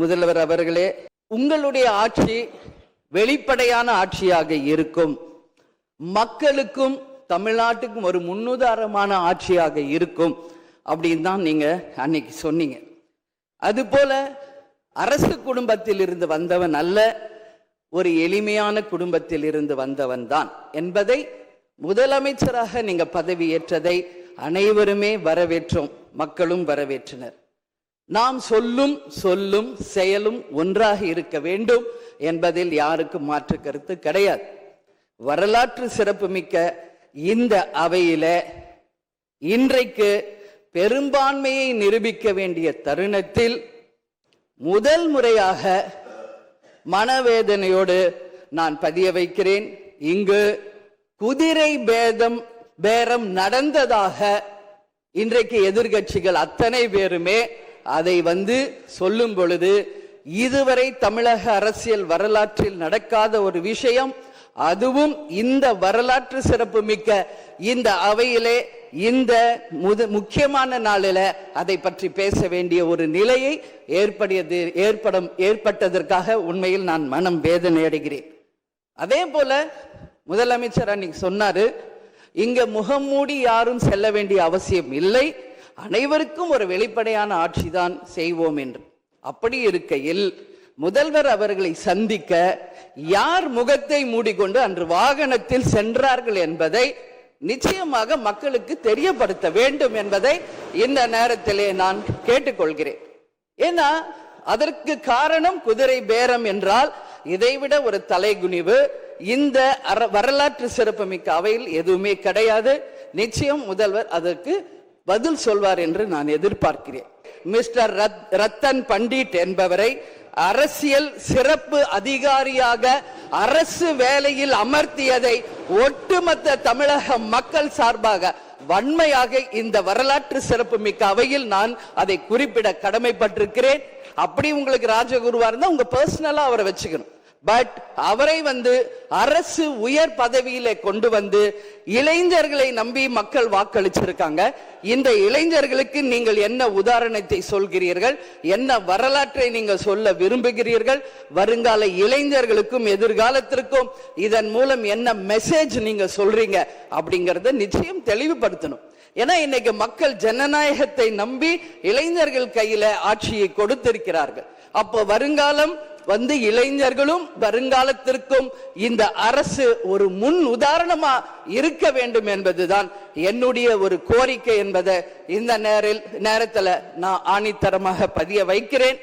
முதல்வர் அவர்களே, உங்களுடைய ஆட்சி வெளிப்படையான ஆட்சியாக இருக்கும், மக்களுக்கும் தமிழ்நாட்டுக்கும் ஒரு முன்னுதாரணமான ஆட்சியாக இருக்கும் அப்படின்னு தான் நீங்க அன்னைக்கு சொன்னீங்க. அதுபோல அரசு குடும்பத்தில் இருந்து வந்தவன் அல்ல, ஒரு எளிமையான குடும்பத்தில் இருந்து வந்தவன் தான் என்பதை முதலமைச்சராக நீங்க பதவியேற்றதை அனைவருமே வரவேற்றோம், மக்களும் வரவேற்றனர். நாம் சொல்லும் செயலும் ஒன்றாக இருக்க வேண்டும் என்பதில் யாருக்கும் மாற்று கருத்து கிடையாது. வரலாற்று சிறப்புமிக்க இந்த அவையில இன்றைக்கு பெரும்பான்மையை நிரூபிக்க வேண்டிய தருணத்தில் முதல் முறையாக மனவேதனையோடு நான் பதிய வைக்கிறேன், இங்கு குதிரை பேரம் நடந்ததாக இன்றைக்கு எதிர்கட்சிகள் அத்தனை பேருமே அதை சொல்லும் பொழுது, இதுவரை தமிழக அரசியல் வரலாற்றில் நடக்காத ஒரு விஷயம், அதுவும் இந்த வரலாற்று சிறப்பு மிக்க இந்த அவையிலே இந்த முக்கியமான நாளில் அதை பற்றி பேச வேண்டிய ஒரு நிலையை ஏற்பட்டதற்காக உண்மையில் நான் மனம் வேதனை அடைகிறேன். அதே போல முதலமைச்சர் அன்னைக்கு சொன்னாரு, இங்க முகம் மூடி யாரும் செல்ல வேண்டிய அவசியம் இல்லை, அனைவருக்கும் ஒரு வெளிப்படையான ஆட்சி தான் செய்வோம் என்று. அப்படி இருக்கையில் முதல்வர் அவர்களை சந்திக்க யார் முகத்தை மூடிக்கொண்டு அன்று வாகனத்தில் சென்றார்கள் என்பதை நிச்சயமாக மக்களுக்கு தெரியப்படுத்த வேண்டும் என்பதை இந்த நேரத்திலே நான் கேட்டுக்கொள்கிறேன். ஏன்னா அதற்கு காரணம் குதிரை பேரம் என்றால் இதைவிட ஒரு தலைகுனிவு இந்த வரலாற்று சிறப்புமிக்க அவையில் எதுவுமே கிடையாது. நிச்சயம் முதல்வர் அதற்கு பதில் சொல்வார் என்று நான் எதிர்பார்க்கிறேன். மிஸ்டர் ரத்தன் பண்டிட் என்பவரை அரசியல் சிறப்பு அதிகாரியாக அரசு வேலையில் அமர்த்தியதை ஒட்டுமொத்த தமிழக மக்கள் சார்பாக வன்மையாக இந்த வரலாற்று சிறப்பு மிக்க அவையில் நான் அதை குறிப்பிட கடமைப்பட்டிருக்கிறேன். அப்படி உங்களுக்கு ராஜகுருவா இருந்தா உங்க பர்சனலா அவரை வச்சுக்கணும். பட் அவரை அரசு உயர் பதவியில கொண்டு இளைஞர்களை நம்பி மக்கள் வாக்களிச்சிருக்காங்க. இந்த இளைஞர்களுக்கு நீங்கள் என்ன உதாரணத்தை சொல்கிறீர்கள், என்ன வரலாற்றை நீங்கள் சொல்ல விரும்புகிறீர்கள், வருங்கால இளைஞர்களுக்கும் எதிர்காலத்திற்கும் இதன் மூலம் என்ன மெசேஜ் நீங்க சொல்றீங்க அப்படிங்கறத நிச்சயம் தெளிவுபடுத்தணும். ஏன்னா இன்னைக்கு மக்கள் ஜனநாயகத்தை நம்பி இளைஞர்கள் கையில ஆட்சியை கொடுத்திருக்கிறார்கள். அப்போ வருங்காலம் இளைஞர்களும் வருங்காலத்திற்கும் இந்த அரசு ஒரு முன் உதாரணமா இருக்க வேண்டும் என்பதுதான் என்னுடைய ஒரு கோரிக்கை என்பதை இந்த நேரத்தில் நான் ஆணித்தரமாக பதிய வைக்கிறேன்.